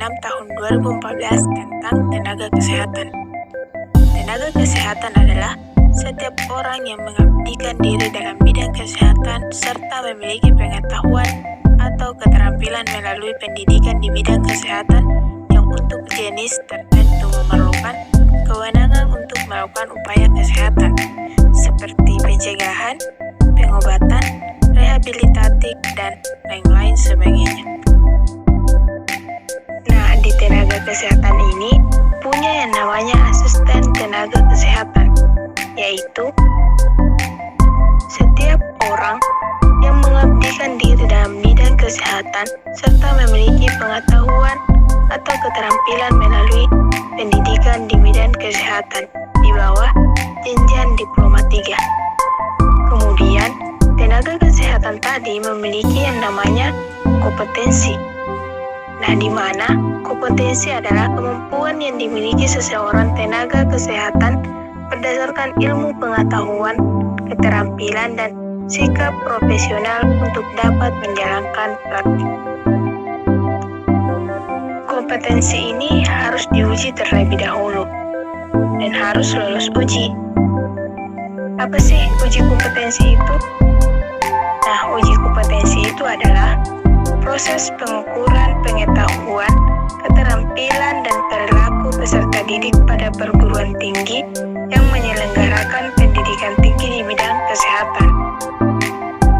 6 tahun 2014 tentang tenaga kesehatan. Tenaga kesehatan adalah setiap orang yang mengabdikan diri dalam bidang kesehatan serta memiliki pengetahuan atau keterampilan melalui pendidikan di bidang kesehatan yang untuk jenis tertentu memerlukan kewenangan untuk melakukan upaya kesehatan seperti pencegahan, pengobatan, rehabilitatif, dan lain-lain sebagainya. Nah, di tenaga kesehatan ini punya yang namanya asisten tenaga kesehatan, yaitu setiap orang yang mengabdikan diri dalam bidang kesehatan serta memiliki pengetahuan atau keterampilan melalui pendidikan di bidang kesehatan di bawah jenjang diploma 3. Kemudian, tenaga kesehatan tadi memiliki yang namanya kompetensi. Nah, di mana kompetensi adalah kemampuan yang dimiliki seseorang tenaga kesehatan berdasarkan ilmu pengetahuan, keterampilan, dan sikap profesional untuk dapat menjalankan praktik. Kompetensi ini harus diuji terlebih dahulu dan harus lulus uji. Apa sih uji kompetensi itu? Nah, uji kompetensi itu adalah proses pengukuran pengetahuan, keterampilan, dan perilaku peserta didik pada perguruan tinggi yang menyelenggarakan pendidikan tinggi di bidang kesehatan.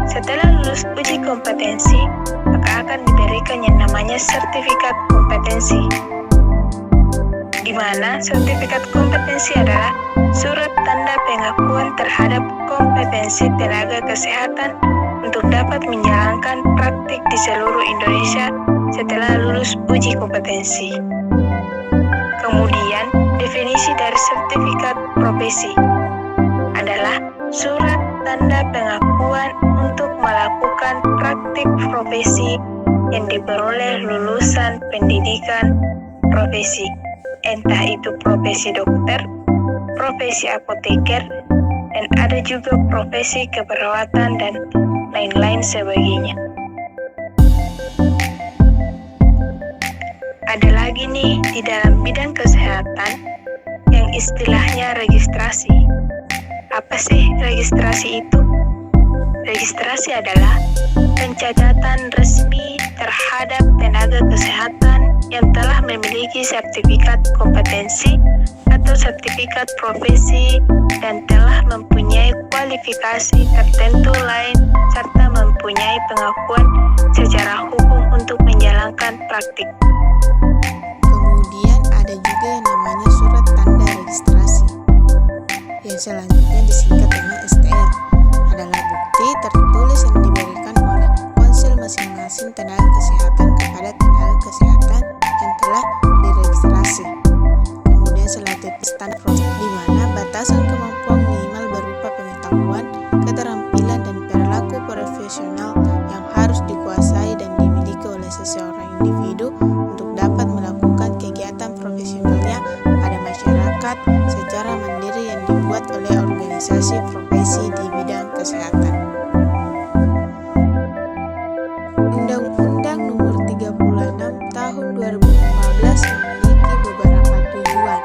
Setelah lulus uji kompetensi, maka akan diberikan yang namanya sertifikat kompetensi, di mana sertifikat kompetensi adalah surat tanda pengakuan terhadap kompetensi tenaga kesehatan untuk dapat menjalankan praktik di seluruh Indonesia setelah lulus uji kompetensi. Kemudian, definisi dari sertifikat profesi adalah surat tanda pengakuan untuk melakukan praktik profesi yang diperoleh lulusan pendidikan profesi, entah itu profesi dokter, profesi apoteker, dan ada juga profesi keperawatan dan lain-lain sebagainya. Ada lagi nih di dalam bidang kesehatan yang istilahnya registrasi. Apa sih registrasi itu? Registrasi adalah pencatatan resmi terhadap tenaga kesehatan yang telah memiliki sertifikat kompetensi atau sertifikat profesi dan telah mempunyai kualifikasi tertentu lain serta mempunyai pengakuan secara hukum untuk menjalankan praktik. Kemudian ada juga yang namanya surat tanda registrasi, yang selanjutnya disingkat dengan STR. Adalah bukti tertulis yang diberikan oleh konsil masing-masing tenaga kesehatan kepada tenaga kesehatan yang telah diregistrasi. Kemudian selanjutnya standar profesi, di mana batasan kemampuan minimal berupa pengetahuan, keterampilan, dan perilaku profesional yang harus dikuasai dan dimiliki oleh seseorang individu untuk dapat melakukan kegiatan profesionalnya pada masyarakat secara mandiri yang dibuat oleh organisasi profesi di bidang kesehatan. Undang-Undang Nomor 36 Tahun 2015 memiliki beberapa tujuan,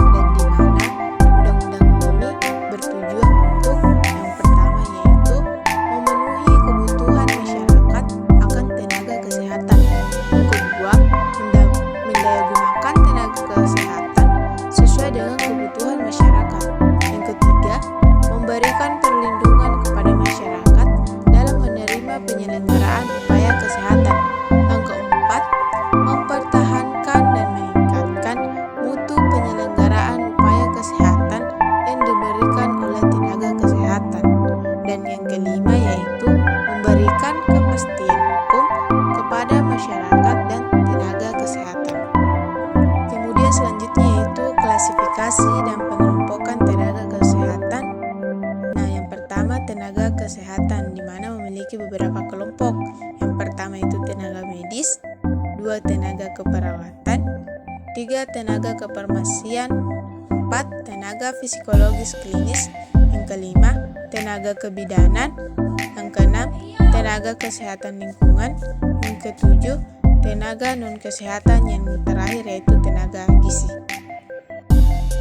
dan di mana undang-undang ini bertujuan untuk yang pertama yaitu memenuhi kebutuhan masyarakat akan tenaga kesehatan. Yang kedua, mendayagunakan tenaga kesehatan sesuai dengan kebutuhan masyarakat. Yang ketiga, memberikan perlindungan kepada masyarakat dalam menerima penyelenggaraan upaya kesehatan. Yang keempat, mempertahankan dan meningkatkan mutu penyelenggaraan upaya kesehatan yang diberikan oleh tenaga kesehatan. Dan yang kelima yaitu memberikan kepastian hukum kepada masyarakat dan tenaga kesehatan. Kemudian selanjutnya yaitu klasifikasi dan pengelompokan tenaga kesehatan. Nah, yang pertama tenaga kesehatan, di mana memiliki beberapa kelompok. Yang pertama itu tenaga medis, 2 tenaga keperawatan, 3 tenaga kefarmasian, 4 tenaga psikologis klinis, yang kelima tenaga kebidanan, yang keenam tenaga kesehatan lingkungan, yang ketujuh tenaga non-kesehatan yang terakhir yaitu tenaga gizi.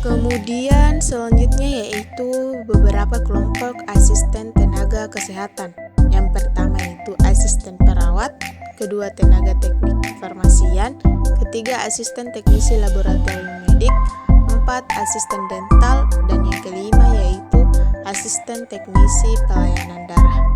Kemudian selanjutnya yaitu beberapa kelompok asisten tenaga kesehatan. Yang pertama yaitu asisten perawat, kedua tenaga teknik farmasian, ketiga asisten teknisi laboratorium medik, empat asisten dental, dan yang kelima yaitu asisten teknisi pelayanan darah.